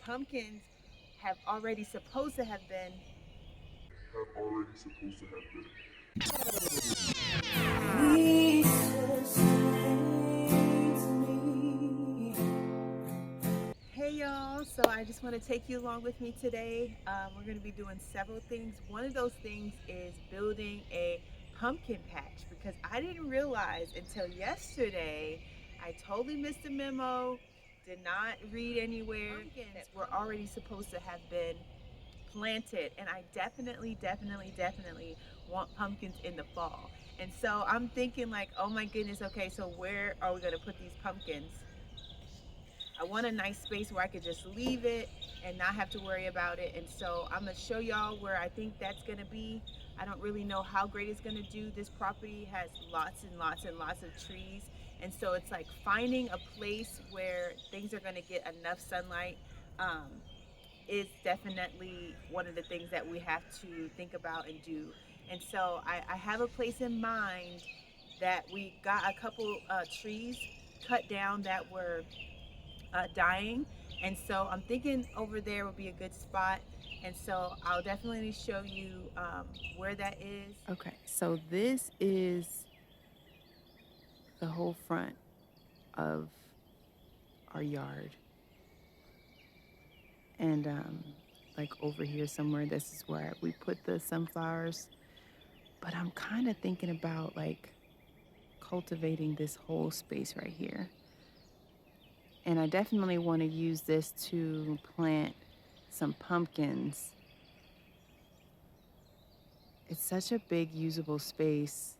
pumpkins have already supposed to have been Hey y'all, so I just want to take you along with me today. We're going to be doing several things. One of those things is building a pumpkin patch because I didn't realize until yesterday. I totally missed the memo, did not read anywhere that were already supposed to have been planted, and I definitely want pumpkins in the fall. And so I'm thinking like, oh my goodness, okay, so where are we going to put these pumpkins? I want a nice space where I could just leave it and not have to worry about it. And so I'm gonna show y'all where I think that's gonna be. I don't really know how great it's gonna do. This property has lots of trees. And so it's like finding a place where things are gonna get enough sunlight um, is definitely one of the things that we have to think about and do. And so I have a place in mind that we got a couple trees cut down that were dying. And so I'm thinking over there would be a good spot. And so I'll definitely show you where that is. Okay, so this is the whole front of our yard. And like over here somewhere, this is where we put the sunflowers. But I'm kind of thinking about like cultivating this whole space right here. And I definitely want to use this to plant some pumpkins. It's such a big usable space.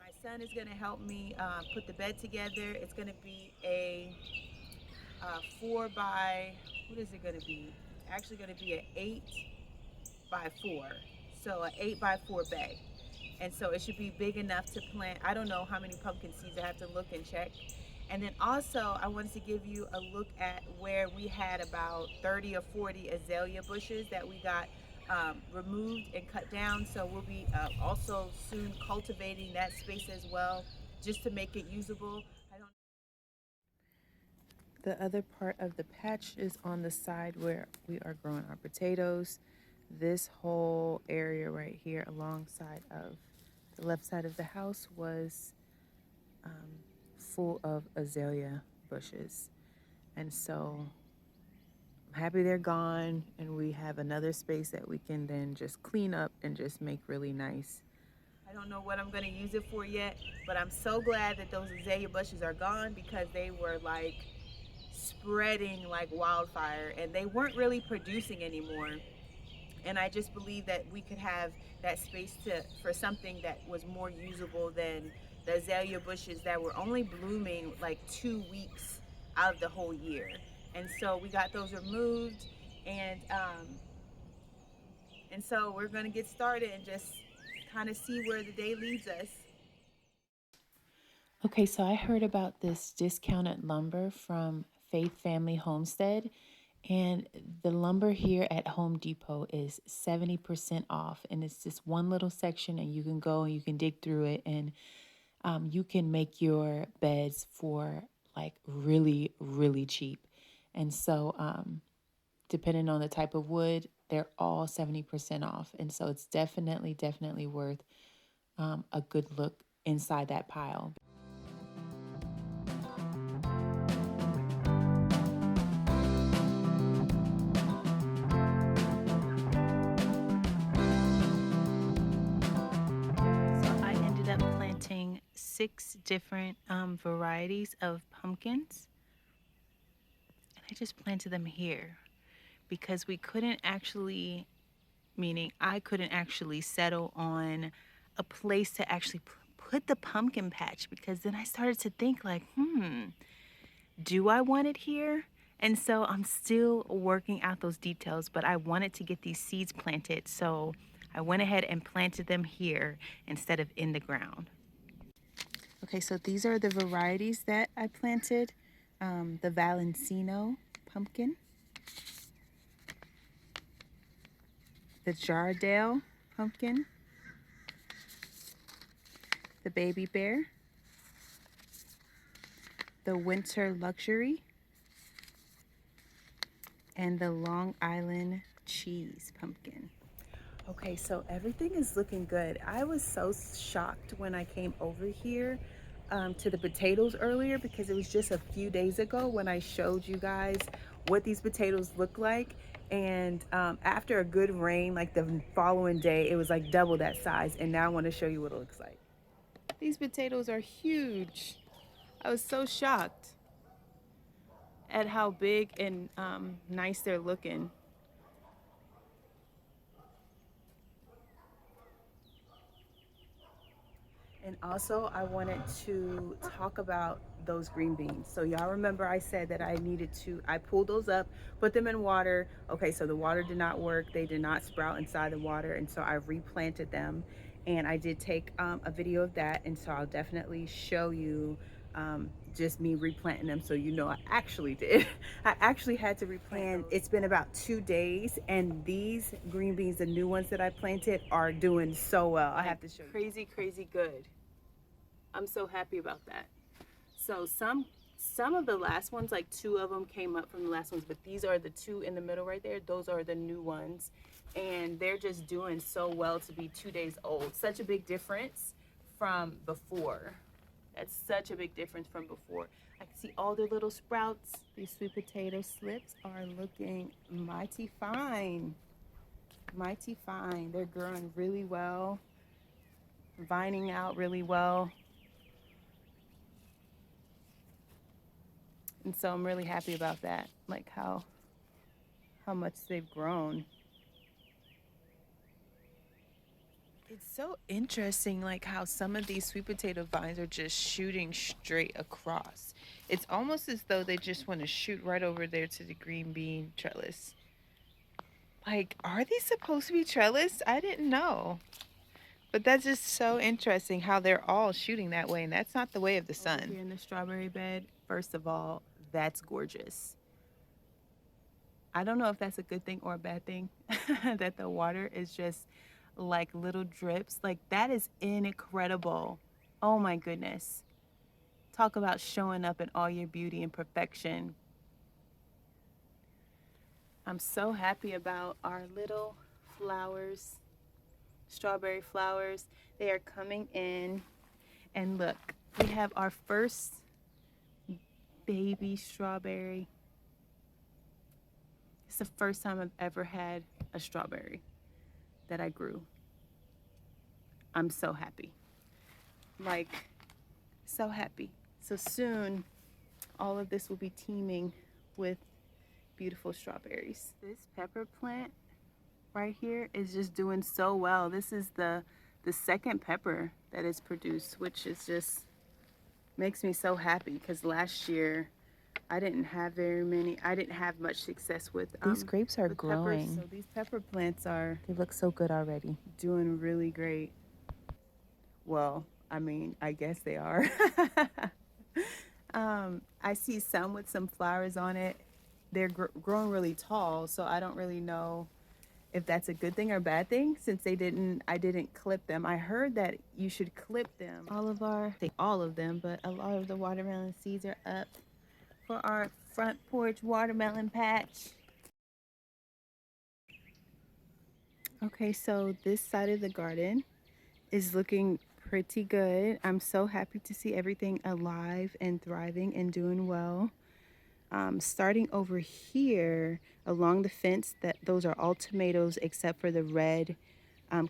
My son is going to help me put the bed together. It's going to be a 4 by, what is it going to be? It's actually going to be an 8 by 4. So an 8 by 4 bed. And so it should be big enough to plant. I don't know how many pumpkin seeds. I have to look and check. And then also I wanted to give you a look at where we had about 30 or 40 azalea bushes that we got removed and cut down. So we'll be also soon cultivating that space as well, just to make it usable. I don't. The other part of the patch is on the side where we are growing our potatoes. This whole area right here alongside of the left side of the house was full of azalea bushes. And so I'm happy they're gone, and we have another space that we can then just clean up and just make really nice. I don't know what I'm going to use it for yet, but I'm so glad that those azalea bushes are gone because they were like spreading like wildfire and they weren't really producing anymore. And I just believe that we could have that space for something that was more usable than the azalea bushes that were only blooming like 2 weeks out of the whole year. And so we got those removed, and so we're gonna get started and just kind of see where the day leads us. Okay, so I heard about this discounted lumber from Faith Family Homestead, and the lumber here at Home Depot is 70% off. And it's just one little section, and you can go and you can dig through it, and you can make your beds for like really cheap. And so, depending on the type of wood, they're all 70% off. And so it's definitely worth a good look inside that pile. So I ended up planting 6 different varieties of pumpkins. And I just planted them here because we couldn't actually, meaning I couldn't actually settle on a place to actually put the pumpkin patch, because then I started to think like, do I want it here? And so I'm still working out those details, but I wanted to get these seeds planted. So I went ahead and planted them here instead of in the ground. Okay, so these are the varieties that I planted. The Valencino pumpkin, the Jardale pumpkin, the Baby Bear, the Winter Luxury, and the Long Island cheese pumpkin. Okay, so everything is looking good. I was so shocked when I came over here to the potatoes earlier because it was just a few days ago when I showed you guys what these potatoes look like. And after a good rain, like the following day, it was like double that size. And now I want to show you what it looks like. These potatoes are huge. I was so shocked at how big and nice they're looking. And also I wanted to talk about those green beans. So y'all remember I said that I pulled those up, put them in water. Okay, so the water did not work. They did not sprout inside the water. And so I replanted them. And I did take a video of that. And so I'll definitely show you just me replanting them so you know I actually did. I actually had to replant. It's been about 2 days and these green beans, the new ones that I planted, are doing so well. I have to show you. Crazy, crazy good. I'm so happy about that. So some of the last ones, like 2 of them came up from the last ones, but these are the 2 in the middle right there. Those are the new ones. And they're just doing so well to be 2 days old. Such a big difference from before. That's such a big difference from before. I can see all their little sprouts. These sweet potato slips are looking mighty fine. Mighty fine. They're growing really well. Vining out really well. And so I'm really happy about that, like how much they've grown. It's so interesting, like how some of these sweet potato vines are just shooting straight across. It's almost as though they just want to shoot right over there to the green bean trellis. Like, are these supposed to be trellis? I didn't know. But that's just so interesting how they're all shooting that way, and that's not the way of the sun. Over here in the strawberry bed, first of all, that's gorgeous. I don't know if that's a good thing or a bad thing that the water is just like little drips. Like, that is incredible. Oh my goodness. Talk about showing up in all your beauty and perfection. I'm so happy about our little flowers, strawberry flowers. They are coming in, and look, we have our first baby strawberry. It's the first time I've ever had a strawberry that I grew. I'm so happy. Like, so happy. So soon, all of this will be teeming with beautiful strawberries. This pepper plant right here is just doing so well. This is the second pepper that is produced, which is just makes me so happy because last year I didn't have much success with these grapes are growing. Peppers. So these pepper plants they look so good already. Doing really great. Well, I mean, I guess they are. I see some with some flowers on it. They're growing really tall, so I don't really know if that's a good thing or a bad thing since I didn't clip them. I heard that you should clip them. All of them, but a lot of the watermelon seeds are up for our front porch watermelon patch. Okay, so this side of the garden is looking pretty good. I'm so happy to see everything alive and thriving and doing well. Starting over here along the fence, those are all tomatoes except for the red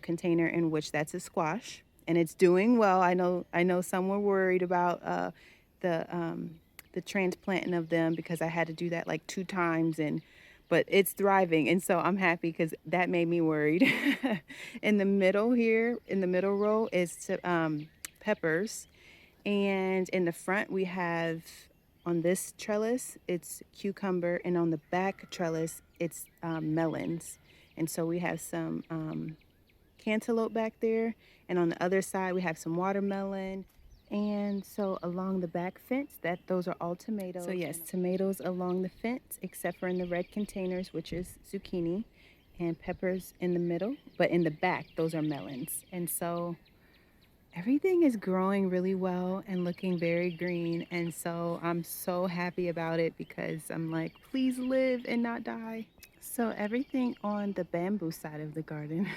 container in which that's a squash, and it's doing well. I know some were worried about the transplanting of them because I had to do that like 2 times, but it's thriving, and so I'm happy because that made me worried. In the middle here, in the middle row is peppers, and in the front we have, on this trellis it's cucumber, and on the back trellis it's melons. And so we have some cantaloupe back there, and on the other side we have some watermelon. And so along the back fence, those are all tomatoes. So yes, tomatoes along the fence except for in the red containers, which is zucchini, and peppers in the middle, but in the back those are melons. And so Everything is growing really well and looking very green, and so I'm so happy about it because I'm like, please live and not die. So everything on the bamboo side of the garden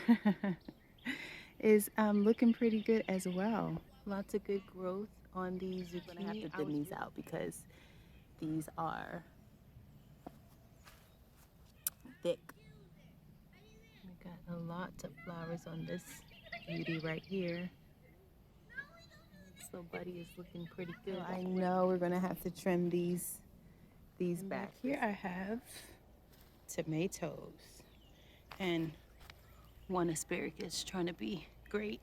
is looking pretty good as well. Lots of good growth on the zucchini. I'm gonna have to thin these out because these are thick. We got a lot of flowers on this beauty right here. So Buddy is looking pretty good. I know we're gonna have to trim these back. Here I have tomatoes and one asparagus trying to be great.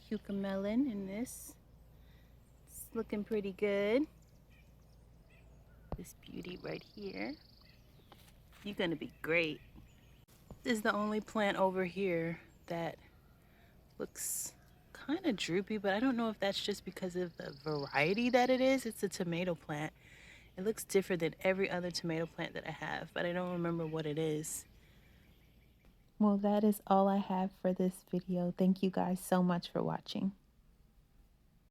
Cucumber in this. It's looking pretty good. This beauty right here. You're gonna be great. This is the only plant over here that looks kind of droopy, but I don't know if that's just because of the variety that it is. It's a tomato plant. It looks different than every other tomato plant that I have, but I don't remember what it is. Well, that is all I have for this video. Thank you guys so much for watching.